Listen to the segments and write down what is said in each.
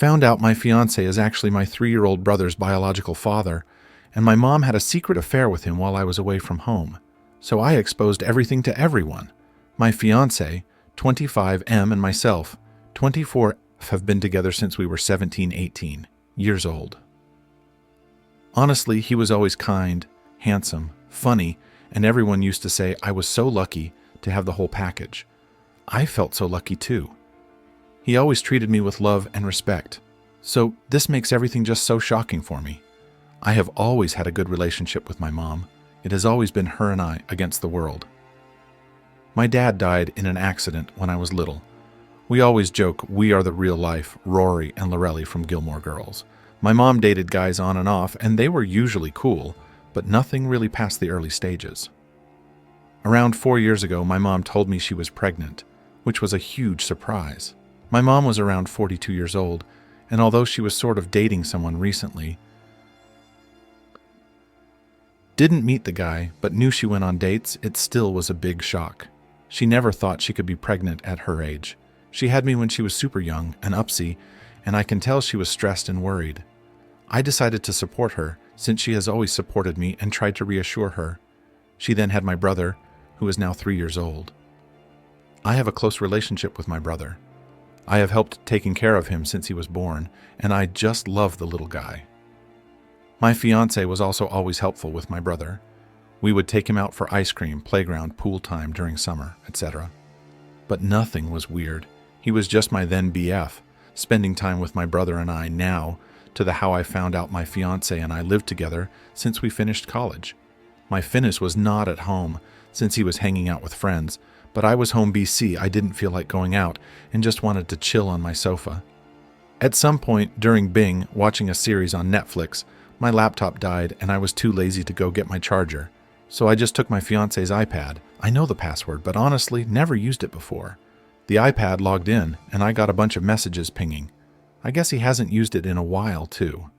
Found out my fiancé is actually my 3-year-old brother's biological father, and my mom had a secret affair with him while I was away from home. So I exposed everything to everyone. My fiancé, 25M, and myself, 24, have been together since we were 17, 18 years old. Honestly, he was always kind, handsome, funny, and everyone used to say I was so lucky to have the whole package. I felt so lucky too. He always treated me with love and respect. So this makes everything just so shocking for me. I have always had a good relationship with my mom. It has always been her and I against the world. My dad died in an accident when I was little. We always joke we are the real life Rory and Lorelli from Gilmore Girls. My mom dated guys on and off, and they were usually cool, but nothing really past the early stages. Around 4 years ago, my mom told me she was pregnant, which was a huge surprise. My mom was around 42 years old, and although she was sort of dating someone recently, didn't meet the guy, but knew she went on dates, it still was a big shock. She never thought she could be pregnant at her age. She had me when she was super young, an upsie, and I can tell she was stressed and worried. I decided to support her, since she has always supported me, and tried to reassure her. She then had my brother, who is now 3 years old. I have a close relationship with my brother. I have helped taking care of him since he was born, and I just love the little guy. My fiancé was also always helpful with my brother. We would take him out for ice cream, playground, pool time during summer, etc. But nothing was weird. He was just my then BF, spending time with my brother and I now, to the how I found out my fiancé and I lived together since we finished college. My Finnish was not at home, since he was hanging out with friends, but I was home BC. I didn't feel like going out and just wanted to chill on my sofa. At some point during Bing, watching a series on Netflix, my laptop died and I was too lazy to go get my charger. So I just took my fiancé's iPad. I know the password, but honestly, never used it before. The iPad logged in and I got a bunch of messages pinging. I guess he hasn't used it in a while too.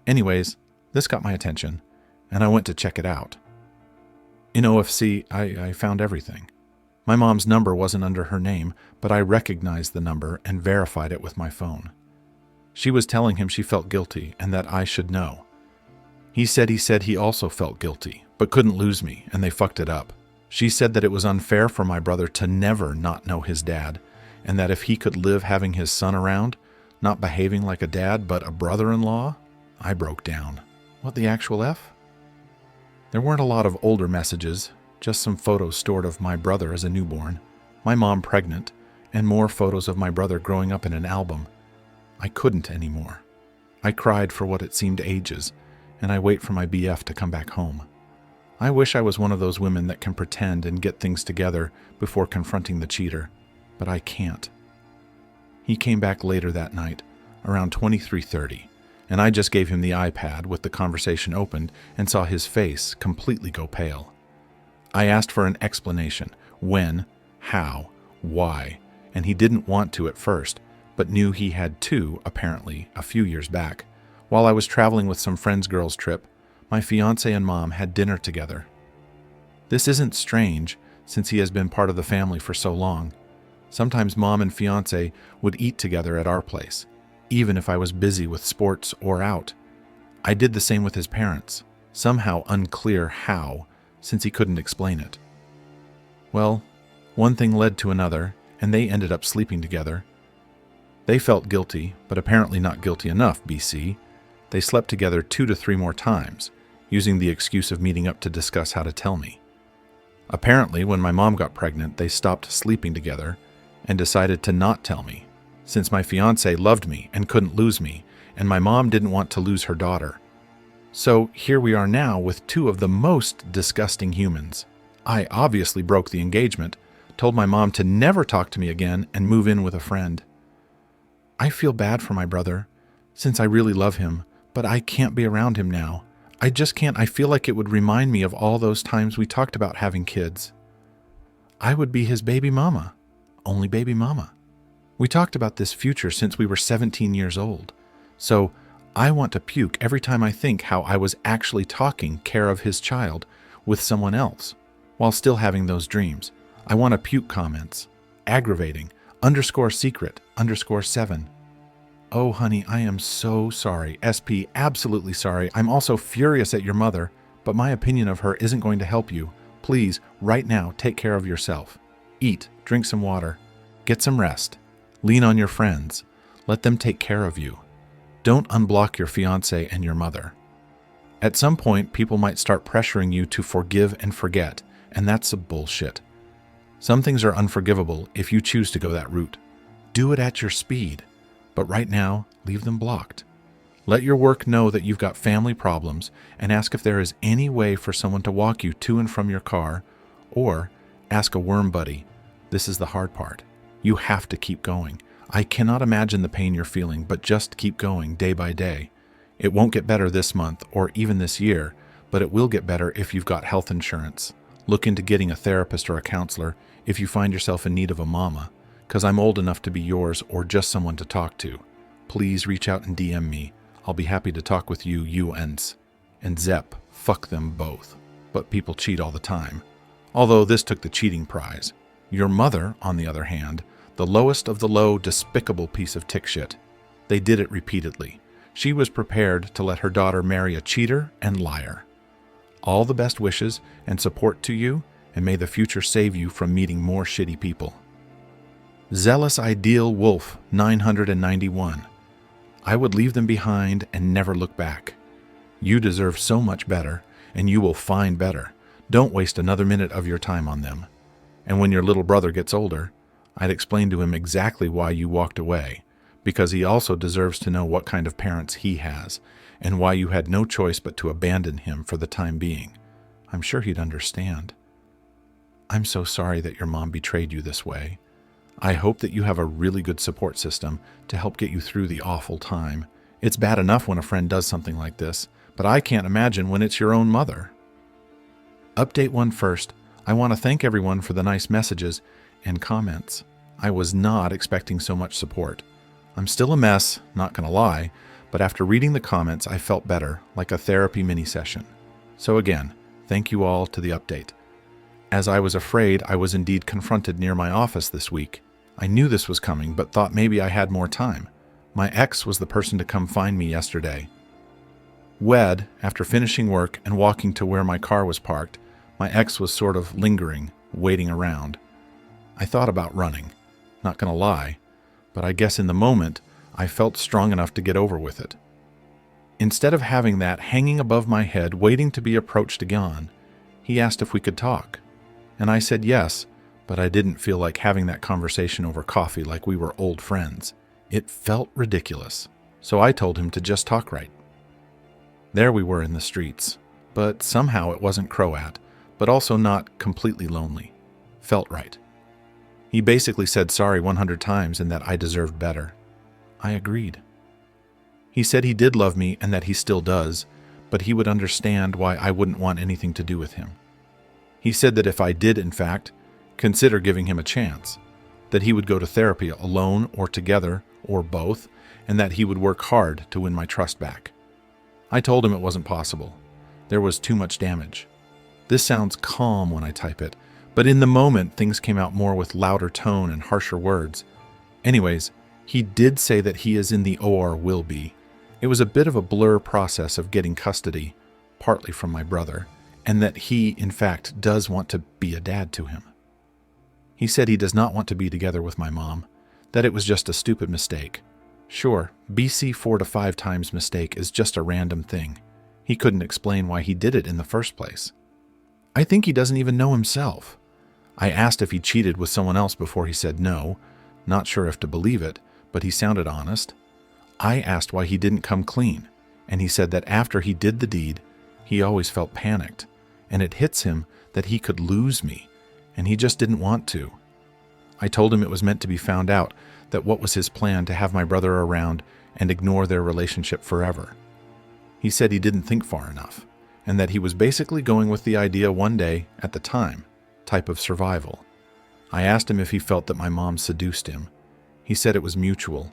Anyways, this got my attention and I went to check it out. In OFC, I found everything. My mom's number wasn't under her name, but I recognized the number and verified it with my phone. She was telling him she felt guilty and that I should know. He said he also felt guilty, but couldn't lose me, and they fucked it up. She said that it was unfair for my brother to never not know his dad, and that if he could live having his son around, not behaving like a dad but a brother-in-law, I broke down. What the actual F? There weren't a lot of older messages, just some photos stored of my brother as a newborn, my mom pregnant, and more photos of my brother growing up in an album. I couldn't anymore. I cried for what it seemed ages, and I wait for my BF to come back home. I wish I was one of those women that can pretend and get things together before confronting the cheater, but I can't. He came back later that night, around 23:30, and I just gave him the iPad with the conversation opened and saw his face completely go pale. I asked for an explanation, when, how, why, and he didn't want to at first, but knew he had to, apparently, a few years back. While I was traveling with some friends' girls' trip, my fiancé and mom had dinner together. This isn't strange, since he has been part of the family for so long. Sometimes mom and fiancé would eat together at our place, even if I was busy with sports or out. I did the same with his parents, somehow unclear how, since he couldn't explain it. Well, one thing led to another, and they ended up sleeping together. They felt guilty, but apparently not guilty enough, BC. They slept together 2 to 3 more times, using the excuse of meeting up to discuss how to tell me. Apparently, when my mom got pregnant, they stopped sleeping together and decided to not tell me, since my fiancé loved me and couldn't lose me, and my mom didn't want to lose her daughter. So here we are now with 2 of the most disgusting humans. I obviously broke the engagement, told my mom to never talk to me again and move in with a friend. I feel bad for my brother, since I really love him, but I can't be around him now. I just can't. I feel like it would remind me of all those times we talked about having kids. I would be his baby mama, only baby mama. We talked about this future since we were 17 years old, so I want to puke every time I think how I was actually taking care of his child with someone else, while still having those dreams. I want to puke comments, aggravating, _secret, _7. Oh, honey, I am so sorry. SP, absolutely sorry. I'm also furious at your mother, but my opinion of her isn't going to help you. Please, right now, take care of yourself. Eat, drink some water, get some rest. Lean on your friends. Let them take care of you. Don't unblock your fiancé and your mother. At some point, people might start pressuring you to forgive and forget, and that's some bullshit. Some things are unforgivable if you choose to go that route. Do it at your speed, but right now, leave them blocked. Let your work know that you've got family problems and ask if there is any way for someone to walk you to and from your car, or ask a worm buddy. This is the hard part. You have to keep going. I cannot imagine the pain you're feeling, but just keep going day by day. It won't get better this month or even this year, but it will get better if you've got health insurance. Look into getting a therapist or a counselor if you find yourself in need of a mama, because I'm old enough to be yours or just someone to talk to. Please reach out and DM me. I'll be happy to talk with you ends. And Zep, fuck them both. But people cheat all the time. Although this took the cheating prize. Your mother, on the other hand, the lowest of the low, despicable piece of tick shit. They did it repeatedly. She was prepared to let her daughter marry a cheater and liar. All the best wishes and support to you, and may the future save you from meeting more shitty people. Zealous Ideal Wolf 991. I would leave them behind and never look back. You deserve so much better, and you will find better. Don't waste another minute of your time on them. And when your little brother gets older, I'd explain to him exactly why you walked away, because he also deserves to know what kind of parents he has, and why you had no choice but to abandon him for the time being. I'm sure he'd understand. I'm so sorry that your mom betrayed you this way. I hope that you have a really good support system to help get you through the awful time. It's bad enough when a friend does something like this, but I can't imagine when it's your own mother. Update 1 first. I want to thank everyone for the nice messages and comments. I was not expecting so much support. I'm still a mess, not gonna lie, but after reading the comments, I felt better, like a therapy mini session. So again, thank you all to the update. As I was afraid, I was indeed confronted near my office this week. I knew this was coming, but thought maybe I had more time. My ex was the person to come find me yesterday. After finishing work and walking to where my car was parked, my ex was sort of lingering, waiting around. I thought about running, not gonna lie, but I guess in the moment, I felt strong enough to get over with it. Instead of having that hanging above my head, waiting to be approached again, he asked if we could talk. And I said yes, but I didn't feel like having that conversation over coffee like we were old friends. It felt ridiculous, so I told him to just talk right. There we were in the streets, but somehow it wasn't Croat, but also not completely lonely. Felt right. He basically said sorry 100 times and that I deserved better. I agreed. He said he did love me and that he still does, but he would understand why I wouldn't want anything to do with him. He said that if I did, in fact, consider giving him a chance, that he would go to therapy alone or together or both, and that he would work hard to win my trust back. I told him it wasn't possible. There was too much damage. This sounds calm when I type it, but in the moment things came out more with louder tone and harsher words. Anyways, he did say that he is in the OR will be. It was a bit of a blur process of getting custody, partly from my brother, and that he, in fact, does want to be a dad to him. He said he does not want to be together with my mom, that it was just a stupid mistake. Sure, BC 4 to 5 times mistake is just a random thing. He couldn't explain why he did it in the first place. I think he doesn't even know himself. I asked if he cheated with someone else before he said no, not sure if to believe it, but he sounded honest. I asked why he didn't come clean, and he said that after he did the deed, he always felt panicked, and it hits him that he could lose me, and he just didn't want to. I told him it was meant to be found out, that what was his plan to have my brother around and ignore their relationship forever. He said he didn't think far enough, and that he was basically going with the idea one day, at the time, type of survival. I asked him if he felt that my mom seduced him. He said it was mutual,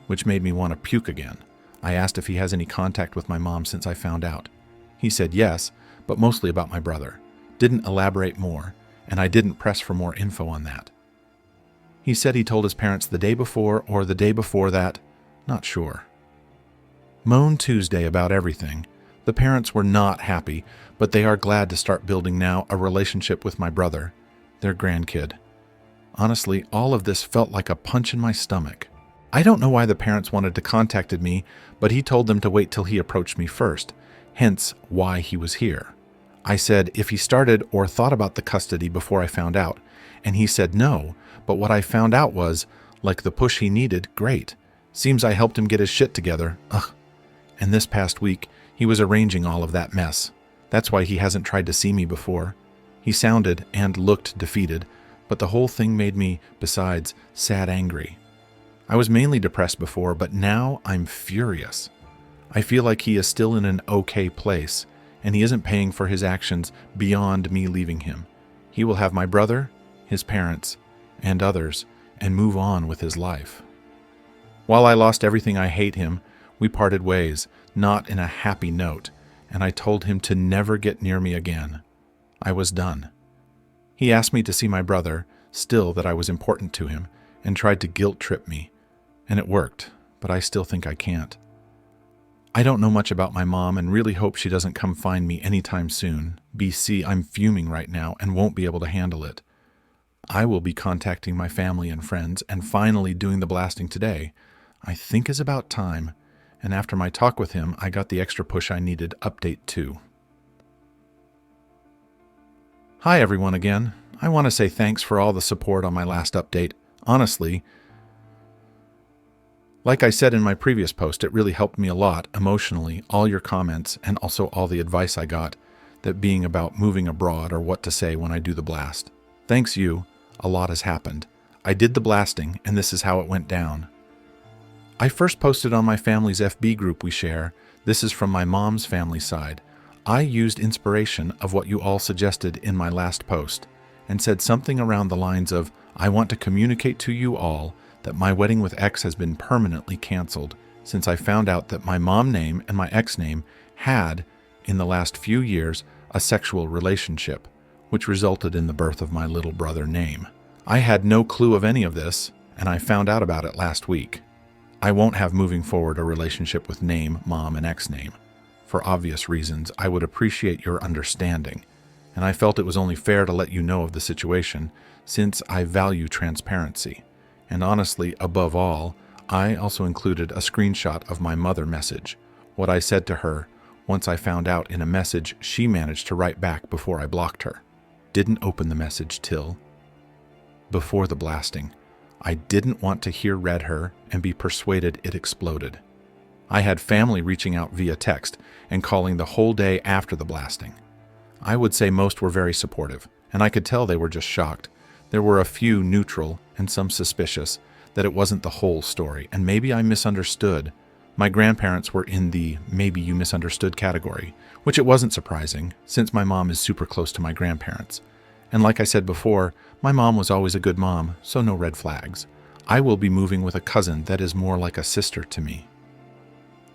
which made me want to puke again. I asked if he has any contact with my mom since I found out. He said yes, but mostly about my brother. Didn't elaborate more, and I didn't press for more info on that. He said he told his parents the day before or the day before that, Not sure. Moan Tuesday about everything. The parents were not happy, but they are glad to start building now a relationship with my brother, their grandkid. Honestly, all of this felt like a punch in my stomach. I don't know why the parents wanted to contact me, but he told them to wait till he approached me first, hence why he was here. I said if he started or thought about the custody before I found out, and he said no, but what I found out was, like the push he needed, great. Seems I helped him get his shit together. Ugh. And this past week, he was arranging all of that mess. That's why he hasn't tried to see me before. He sounded and looked defeated, but the whole thing made me, besides, sad angry. I was mainly depressed before, but now I'm furious. I feel like he is still in an okay place, and he isn't paying for his actions beyond me leaving him. He will have my brother, his parents, and others, and move on with his life. While I lost everything, I hate him. We parted ways, not in a happy note, and I told him to never get near me again. I was done. He asked me to see my brother, still that I was important to him, and tried to guilt-trip me. And it worked, but I still think I can't. I don't know much about my mom and really hope she doesn't come find me anytime soon. BC, I'm fuming right now and won't be able to handle it. I will be contacting my family and friends and finally doing the blasting today. I think is about time, and after my talk with him, I got the extra push I needed. Update 2. Hi everyone again. I want to say thanks for all the support on my last update. Honestly, like I said in my previous post, it really helped me a lot emotionally, all your comments, and also all the advice I got, that being about moving abroad or what to say when I do the blast. Thanks you, a lot has happened. I did the blasting, and this is how it went down. I first posted on my family's FB group we share. This is from my mom's family side. I used inspiration of what you all suggested in my last post, and said something around the lines of, I want to communicate to you all that my wedding with X has been permanently canceled since I found out that my mom name and my ex name had, in the last few years, a sexual relationship, which resulted in the birth of my little brother name. I had no clue of any of this, and I found out about it last week. I won't have moving forward a relationship with name, mom, and ex name. For obvious reasons, I would appreciate your understanding, and I felt it was only fair to let you know of the situation, since I value transparency. And honestly, above all, I also included a screenshot of my mother message, what I said to her once I found out in a message she managed to write back before I blocked her. Didn't open the message till before the blasting. I didn't want to hear read her and be persuaded it exploded. I had family reaching out via text and calling the whole day after the blasting. I would say most were very supportive, and I could tell they were just shocked. There were a few neutral and some suspicious that it wasn't the whole story, and maybe I misunderstood. My grandparents were in the maybe you misunderstood category, which it wasn't surprising, since my mom is super close to my grandparents. And like I said before, my mom was always a good mom, so no red flags. I will be moving with a cousin that is more like a sister to me.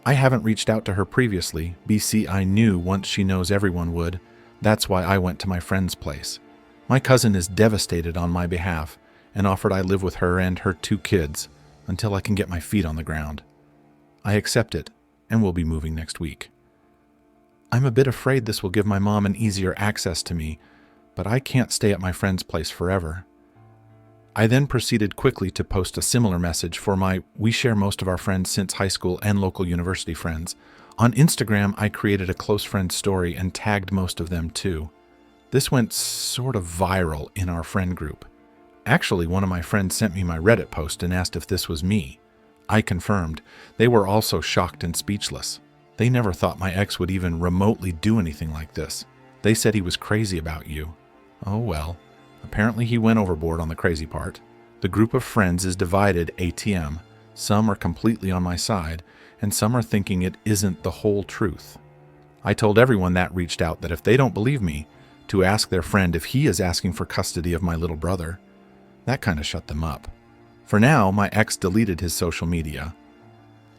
I haven't reached out to her previously. BC, I knew once she knows everyone would. That's why I went to my friend's place. My cousin is devastated on my behalf and offered I live with her and her 2 kids until I can get my feet on the ground. I accept it and will be moving next week. I'm a bit afraid this will give my mom an easier access to me, but I can't stay at my friend's place forever. I then proceeded quickly to post a similar message for my we share most of our friends since high school and local university friends. On Instagram, I created a close friend story and tagged most of them too. This went sort of viral in our friend group. Actually, one of my friends sent me my Reddit post and asked if this was me. I confirmed. They were also shocked and speechless. They never thought my ex would even remotely do anything like this. They said he was crazy about you. Oh well, apparently he went overboard on the crazy part. The group of friends is divided ATM. Some are completely on my side, and some are thinking it isn't the whole truth. I told everyone that reached out that if they don't believe me, to ask their friend if he is asking for custody of my little brother. That kind of shut them up. For now, my ex deleted his social media.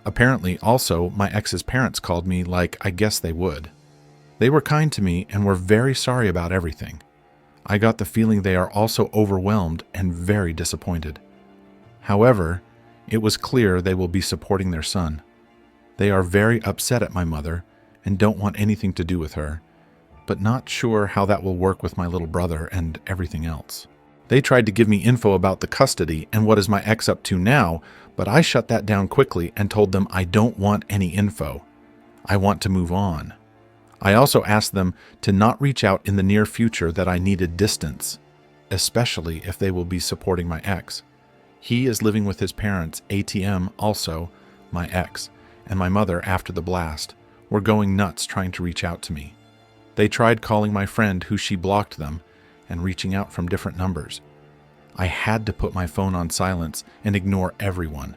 Apparently, also, my ex's parents called me like I guess they would. They were kind to me and were very sorry about everything. I got the feeling they are also overwhelmed and very disappointed. However, It was clear they will be supporting their son. They are very upset at my mother and don't want anything to do with her, but not sure how that will work with my little brother and everything else. They tried to give me info about the custody and what is my ex up to now, but I shut that down quickly and told them I don't want any info. I want to move on. I also asked them to not reach out in the near future, that I needed distance, especially if they will be supporting my ex. He is living with his parents, ATM also, my ex, and my mother after the blast were going nuts trying to reach out to me. They tried calling my friend, who she blocked them, and reaching out from different numbers. I had to put my phone on silence and ignore everyone.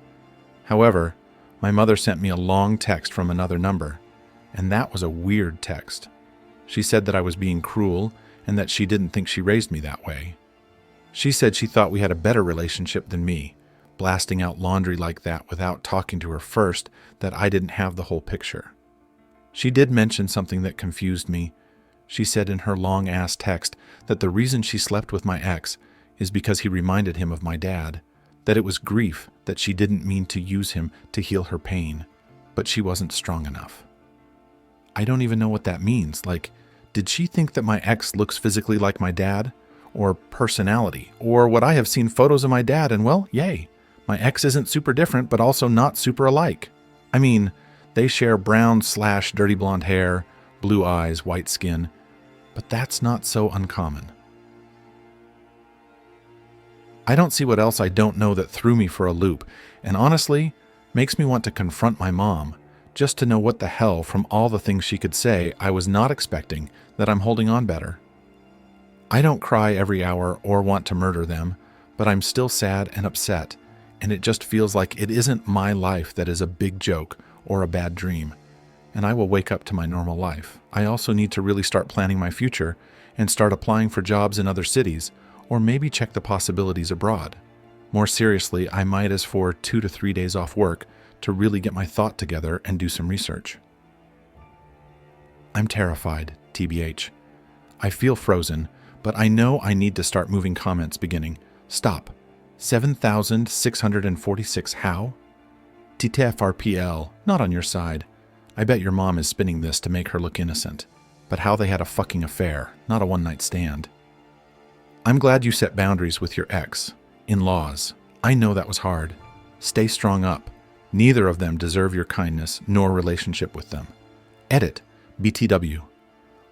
However, my mother sent me a long text from another number, and that was a weird text. She said that I was being cruel and that she didn't think she raised me that way. She said she thought we had a better relationship than me, blasting out laundry like that without talking to her first, that I didn't have the whole picture. She did mention something that confused me. She said in her long-ass text that the reason she slept with my ex is because he reminded him of my dad, that it was grief, that she didn't mean to use him to heal her pain, but she wasn't strong enough. I don't even know what that means. Like, did she think that my ex looks physically like my dad? Or personality? Or would I have seen photos of my dad and, well, yay, my ex isn't super different, but also not super alike. I mean, they share brown/dirty blonde hair, blue eyes, white skin, but that's not so uncommon. I don't see what else I don't know that threw me for a loop, and honestly, makes me want to confront my mom, just to know what the hell, from all the things she could say I was not expecting, that I'm holding on better. I don't cry every hour or want to murder them, but I'm still sad and upset, and it just feels like it isn't my life that is a big joke or a bad dream, and I will wake up to my normal life. I also need to really start planning my future and start applying for jobs in other cities, or maybe check the possibilities abroad. More seriously, I might ask for 2 to 3 days off work to really get my thought together and do some research. I'm terrified, TBH. I feel frozen, but I know I need to start moving comments beginning. Stop. 7,646 how? TTFRPL, not on your side. I bet your mom is spinning this to make her look innocent. But how they had a fucking affair, not a one-night stand. I'm glad you set boundaries with your ex. In-laws. I know that was hard. Stay strong up. Neither of them deserve your kindness nor relationship with them. Edit. BTW.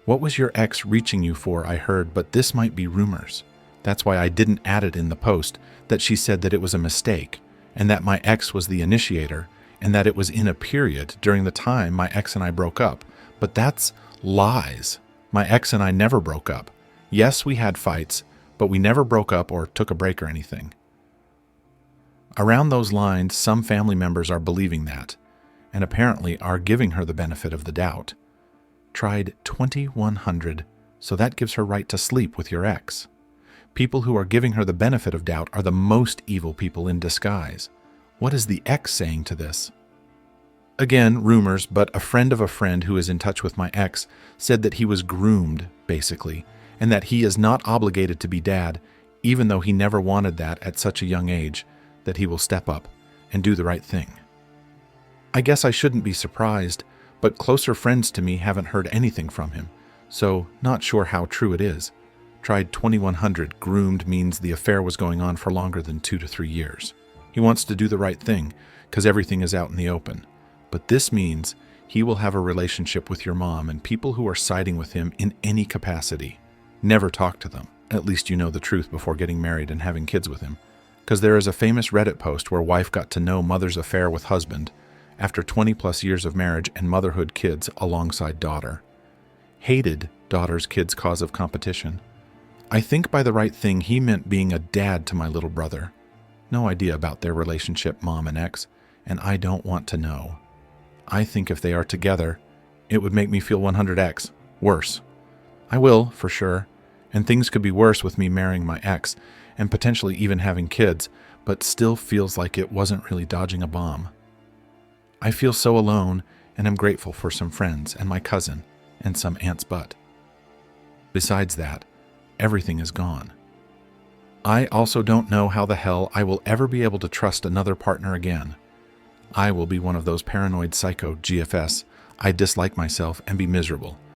What was your ex reaching you for, I heard, but this might be rumors. That's why I didn't add it in the post, that she said that it was a mistake, and that my ex was the initiator, and that it was in a period during the time my ex and I broke up. But that's lies. My ex and I never broke up. Yes, we had fights, but we never broke up or took a break or anything. Around those lines, some family members are believing that, and apparently are giving her the benefit of the doubt. Tried 2,100, so that gives her right to sleep with your ex. People who are giving her the benefit of doubt are the most evil people in disguise. What is the ex saying to this? Again, rumors, but a friend of a friend who is in touch with my ex said that he was groomed, basically, and that he is not obligated to be dad, even though he never wanted that at such a young age, that he will step up and do the right thing. I guess I shouldn't be surprised, but closer friends to me haven't heard anything from him, so not sure how true it is. Tried 2,100, groomed means the affair was going on for longer than 2 to 3 years. He wants to do the right thing, because everything is out in the open. But this means he will have a relationship with your mom and people who are siding with him in any capacity. Never talk to them. At least you know the truth before getting married and having kids with him. Because there is a famous Reddit post where wife got to know mother's affair with husband after 20 plus years of marriage and motherhood kids alongside daughter. Hated daughter's kids' cause of competition. I think by the right thing he meant being a dad to my little brother. No idea about their relationship, mom and ex, and I don't want to know. I think if they are together, it would make me feel 100x worse. I will, for sure, and things could be worse with me marrying my ex and potentially even having kids, but still feels like it wasn't really dodging a bomb. I feel so alone, and I'm grateful for some friends and my cousin and some aunt's butt. Besides that, everything is gone. I also don't know how the hell I will ever be able to trust another partner again. I will be one of those paranoid psycho GFS. I dislike myself and be miserable.